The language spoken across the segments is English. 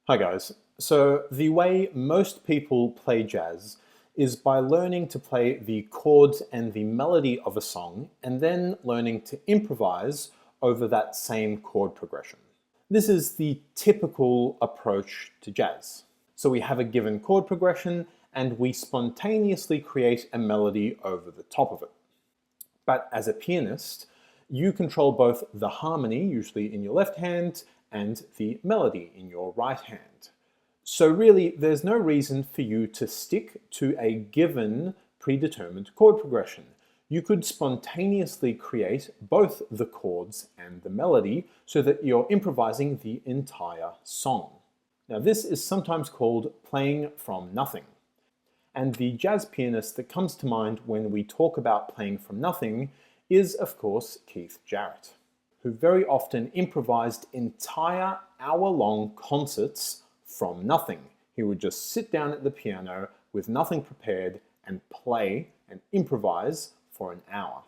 Hi guys. So the way most people play jazz is by learning to play the chords and the melody of a song and then learning to improvise over that same chord progression. This is the typical approach to jazz. So we have a given chord progression and we spontaneously create a melody over the top of it. But as a pianist, you control both the harmony, usually in your left hand, and the melody in your right hand. So really, there's no reason for you to stick to a given predetermined chord progression. You could spontaneously create both the chords and the melody so that you're improvising the entire song. Now, this is sometimes called playing from nothing. And the jazz pianist that comes to mind when we talk about playing from nothing is, of course, Keith Jarrett, who very often improvised entire hour-long concerts from nothing. He would just sit down at the piano with nothing prepared and play and improvise for an hour.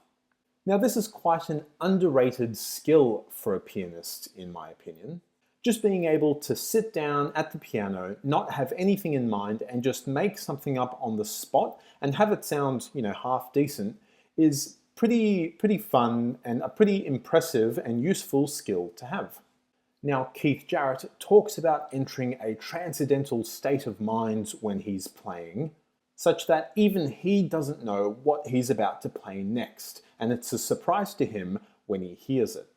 Now, this is quite an underrated skill for a pianist, in my opinion. Just being able to sit down at the piano, not have anything in mind, and just make something up on the spot and have it sound, half decent is pretty fun and a pretty impressive and useful skill to have. Now, Keith Jarrett talks about entering a transcendental state of mind when he's playing, such that even he doesn't know what he's about to play next, and it's a surprise to him when he hears it.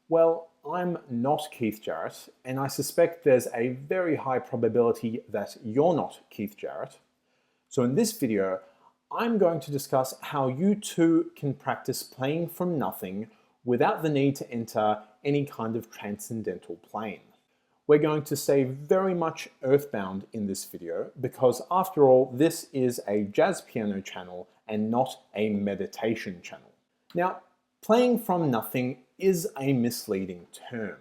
Well, I'm not Keith Jarrett, and I suspect there's a very high probability that you're not Keith Jarrett. So in this video, I'm going to discuss how you too can practice playing from nothing without the need to enter any kind of transcendental plane. We're going to stay very much earthbound in this video because, after all, this is a jazz piano channel and not a meditation channel. Now, playing from nothing is a misleading term.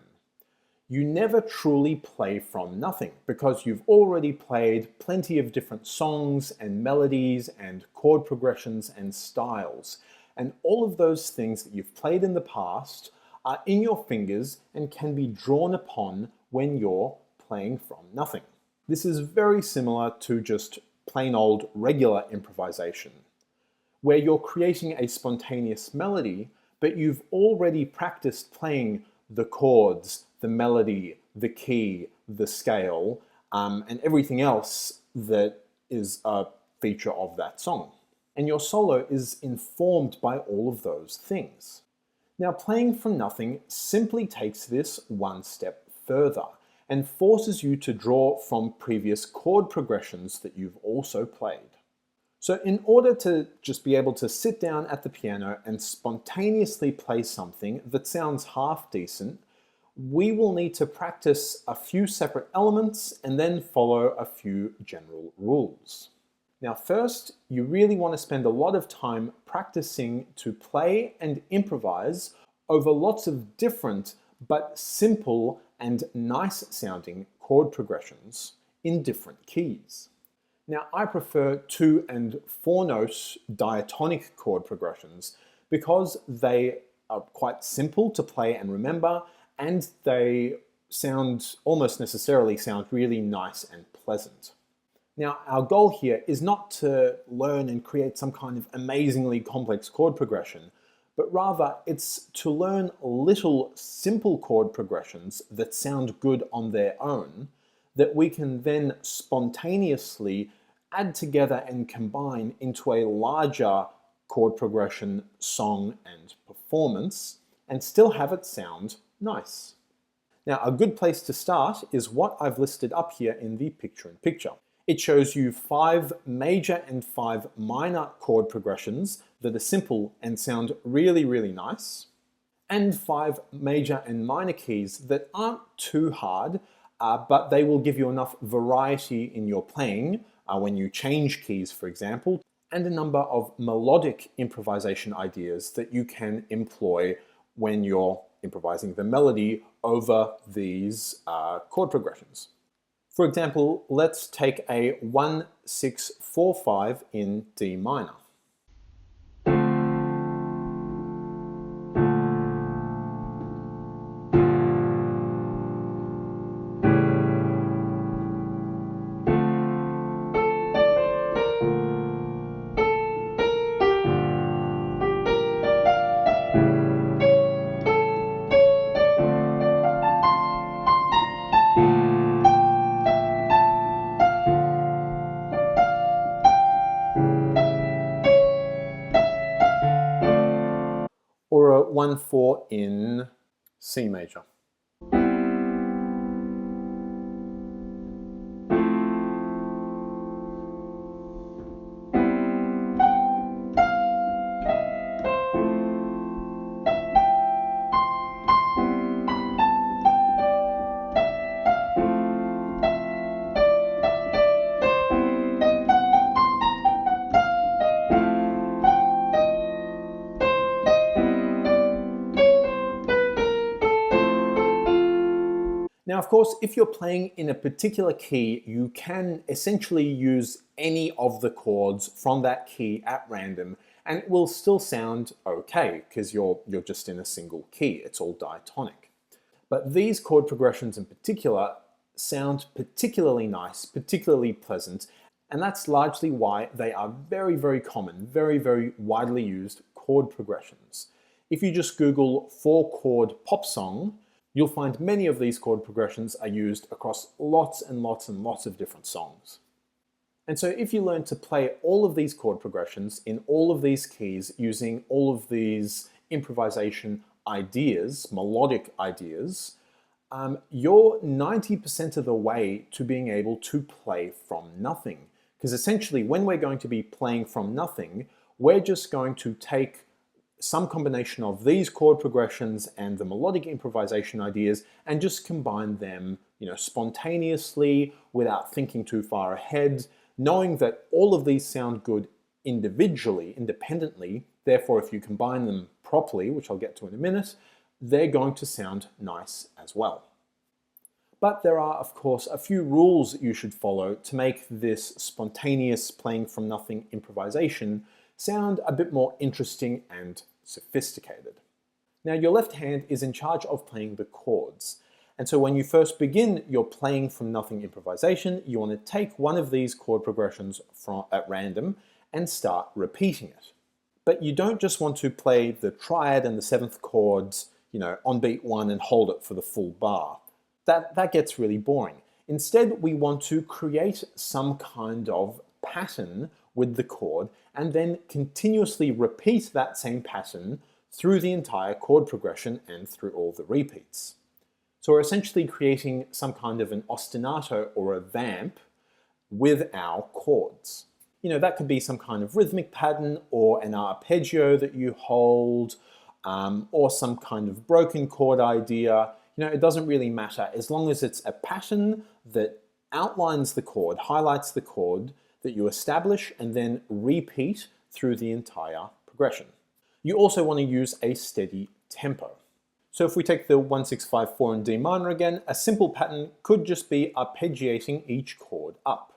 You never truly play from nothing because you've already played plenty of different songs and melodies and chord progressions and styles. And all of those things that you've played in the past are in your fingers and can be drawn upon when you're playing from nothing. This is very similar to just plain old regular improvisation, where you're creating a spontaneous melody, but you've already practiced playing the chords, the melody, the key, the scale, and everything else that is a feature of that song. And your solo is informed by all of those things. Now, playing from nothing simply takes this one step further and forces you to draw from previous chord progressions that you've also played. So in order to just be able to sit down at the piano and spontaneously play something that sounds half decent, we will need to practice a few separate elements and then follow a few general rules. Now, first, you really want to spend a lot of time practicing to play and improvise over lots of different but simple and nice sounding chord progressions in different keys. Now, I prefer 2- and 4-note diatonic chord progressions because they are quite simple to play and remember, and they almost necessarily sound really nice and pleasant. Now, our goal here is not to learn and create some kind of amazingly complex chord progression, but rather it's to learn little simple chord progressions that sound good on their own, that we can then spontaneously add together and combine into a larger chord progression, song, and performance, and still have it sound nice. Now, a good place to start is what I've listed up here in the picture-in-picture. It shows you 5 major and 5 minor chord progressions that are simple and sound really, really nice, and 5 major and minor keys that aren't too hard, but they will give you enough variety in your playing when you change keys, for example, and a number of melodic improvisation ideas that you can employ when you're improvising the melody over these chord progressions. For example, let's take a 1-6-4-5 in D minor. or a 1/4 in C major. Now, of course, if you're playing in a particular key, you can essentially use any of the chords from that key at random, and it will still sound okay because you're just in a single key. It's all diatonic. But these chord progressions in particular sound particularly nice, particularly pleasant, and that's largely why they are very, very common, very, very widely used chord progressions. If you just Google 4-chord pop song, you'll find many of these chord progressions are used across lots and lots and lots of different songs. And so if you learn to play all of these chord progressions in all of these keys using all of these improvisation ideas, melodic ideas, you're 90% of the way to being able to play from nothing. Because essentially when we're going to be playing from nothing, we're just going to take some combination of these chord progressions and the melodic improvisation ideas and just combine them, spontaneously without thinking too far ahead, knowing that all of these sound good individually, independently. Therefore, if you combine them properly, which I'll get to in a minute, they're going to sound nice as well. But there are, of course, a few rules that you should follow to make this spontaneous playing from nothing improvisation sound a bit more interesting and sophisticated. Now, your left hand is in charge of playing the chords. And so when you first begin your playing from nothing improvisation, you want to take one of these chord progressions at random and start repeating it. But you don't just want to play the triad and the seventh chords, on beat 1 and hold it for the full bar. That gets really boring. Instead, we want to create some kind of pattern with the chord and then continuously repeat that same pattern through the entire chord progression and through all the repeats. So we're essentially creating some kind of an ostinato or a vamp with our chords. That could be some kind of rhythmic pattern or an arpeggio that you hold, or some kind of broken chord idea. It doesn't really matter as long as it's a pattern that outlines the chord, highlights the chord that you establish and then repeat through the entire progression. You also want to use a steady tempo. So if we take the 1-6-5-4 in D minor again, a simple pattern could just be arpeggiating each chord up.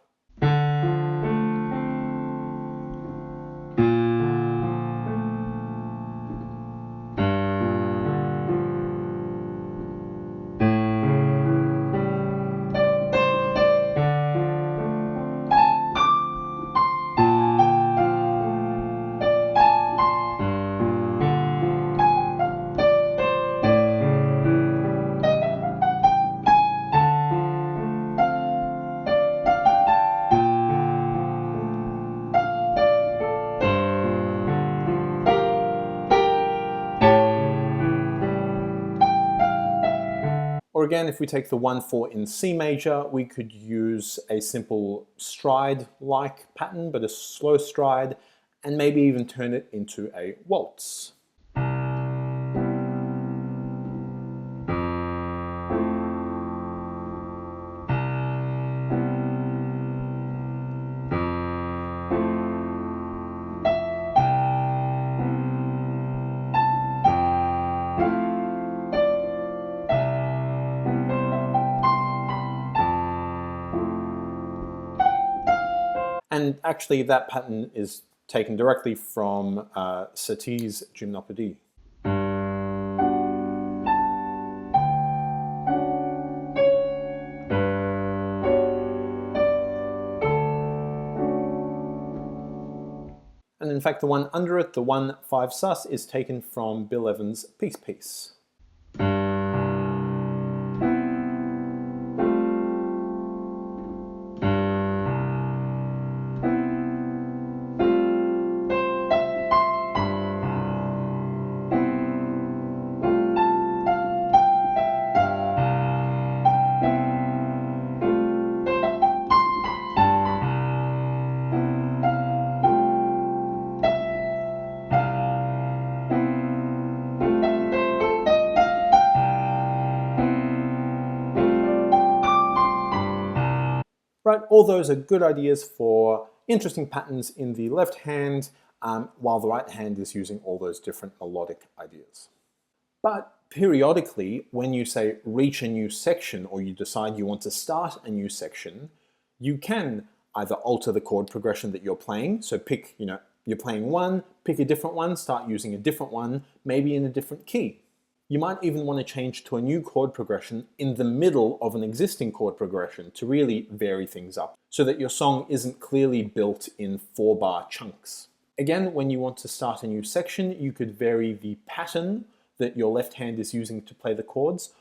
Or again, if we take the 1-4 in C major, we could use a simple stride-like pattern, but a slow stride, and maybe even turn it into a waltz. And actually that pattern is taken directly from Satie's Gymnopédie. And in fact the one under it, the 1-5 sus, is taken from Bill Evans' Peace Piece. Right, all those are good ideas for interesting patterns in the left hand, while the right hand is using all those different melodic ideas. But periodically, when you say reach a new section or you decide you want to start a new section, you can either alter the chord progression that you're playing. So pick, you're playing one, pick a different one, start using a different one, maybe in a different key. You might even want to change to a new chord progression in the middle of an existing chord progression to really vary things up so that your song isn't clearly built in 4-bar chunks. Again, when you want to start a new section, you could vary the pattern that your left hand is using to play the chords,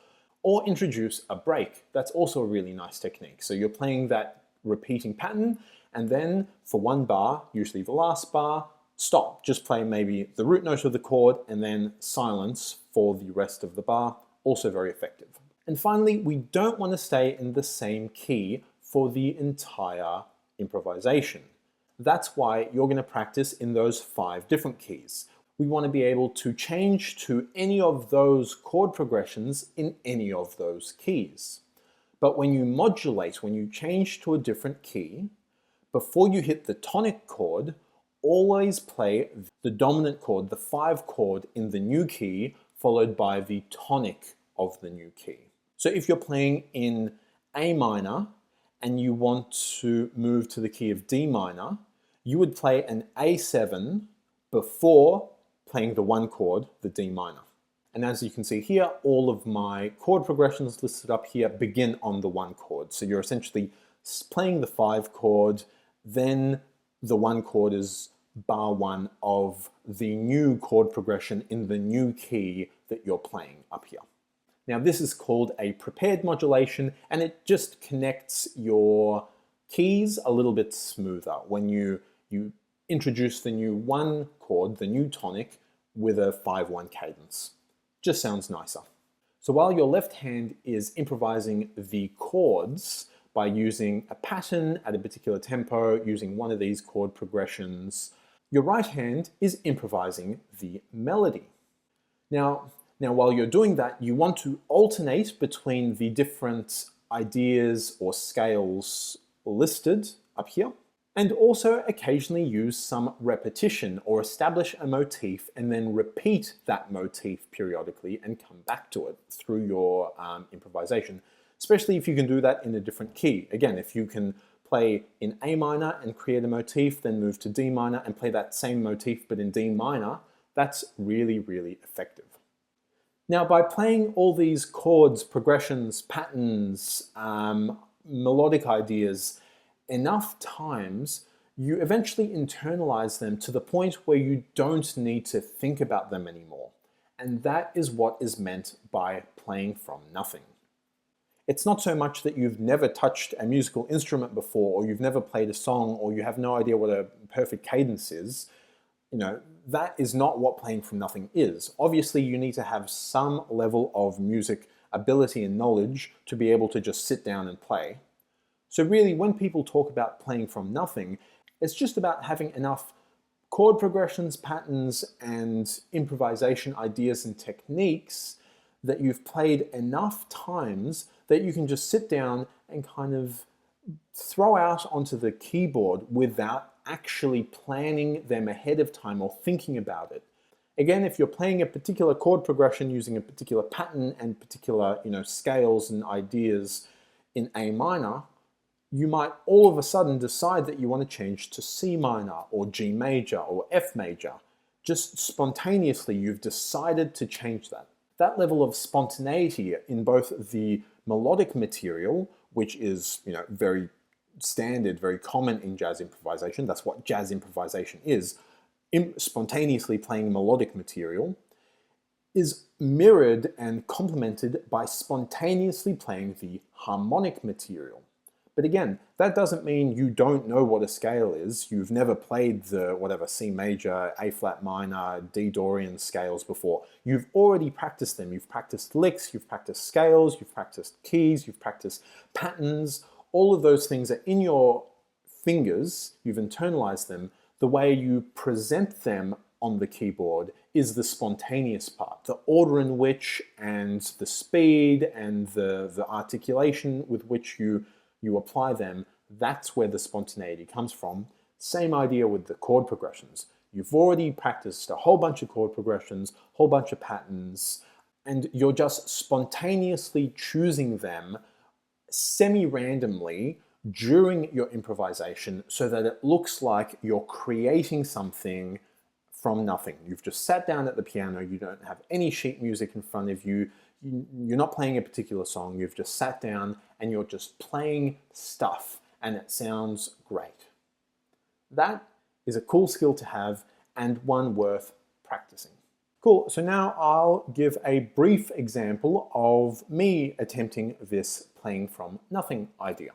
or introduce a break. That's also a really nice technique. So you're playing that repeating pattern, and then for 1 bar, usually the last bar, stop. Just play maybe the root note of the chord and then silence for the rest of the bar. Also very effective. And finally, we don't want to stay in the same key for the entire improvisation. That's why you're going to practice in those 5 different keys. We want to be able to change to any of those chord progressions in any of those keys. But when you modulate, when you change to a different key, before you hit the tonic chord, always play the dominant chord, the 5 chord in the new key, followed by the tonic of the new key. So if you're playing in A minor and you want to move to the key of D minor, you would play an A7 before playing the 1 chord, the D minor. And as you can see here, all of my chord progressions listed up here begin on the 1 chord. So you're essentially playing the 5 chord, then the 1 chord is bar 1 of the new chord progression in the new key that you're playing up here. Now this is called a prepared modulation, and it just connects your keys a little bit smoother when you introduce the new 1 chord, the new tonic, with a 5-1 cadence. Just sounds nicer. So while your left hand is improvising the chords by using a pattern at a particular tempo, using one of these chord progressions, your right hand is improvising the melody. Now while you're doing that, you want to alternate between the different ideas or scales listed up here, and also occasionally use some repetition or establish a motif and then repeat that motif periodically and come back to it through your improvisation, especially if you can do that in a different key. Again, if you can play in A minor and create a motif, then move to D minor and play that same motif but in D minor, that's really, really effective. Now, by playing all these chords, progressions, patterns, melodic ideas, enough times, you eventually internalize them to the point where you don't need to think about them anymore. And that is what is meant by playing from nothing. It's not so much that you've never touched a musical instrument before, or you've never played a song, or you have no idea what a perfect cadence is. That is not what playing from nothing is. Obviously, you need to have some level of music ability and knowledge to be able to just sit down and play. So really, when people talk about playing from nothing, it's just about having enough chord progressions, patterns, and improvisation ideas and techniques that you've played enough times that you can just sit down and kind of throw out onto the keyboard without actually planning them ahead of time or thinking about it. Again, if you're playing a particular chord progression using a particular pattern and particular scales and ideas in A minor, you might all of a sudden decide that you want to change to C minor or G major or F major. Just spontaneously, you've decided to change that. That level of spontaneity in both the melodic material, which is very standard, very common in jazz improvisation, that's what jazz improvisation is, spontaneously playing melodic material, is mirrored and complemented by spontaneously playing the harmonic material. But again, that doesn't mean you don't know what a scale is. You've never played the C major, A flat minor, D Dorian scales before. You've already practiced them. You've practiced licks, you've practiced scales, you've practiced keys, you've practiced patterns. All of those things are in your fingers. You've internalized them. The way you present them on the keyboard is the spontaneous part. The order in which and the speed and the articulation with which you apply them, That's where the spontaneity comes from. Same idea with the chord progressions. You've already practiced a whole bunch of chord progressions, a whole bunch of patterns, and you're just spontaneously choosing them semi-randomly during your improvisation so that it looks like you're creating something from nothing. You've just sat down at the piano, you don't have any sheet music in front of you, you're not playing a particular song, you've just sat down and you're just playing stuff and it sounds great. That is a cool skill to have and one worth practicing. Cool, so now I'll give a brief example of me attempting this playing from nothing idea.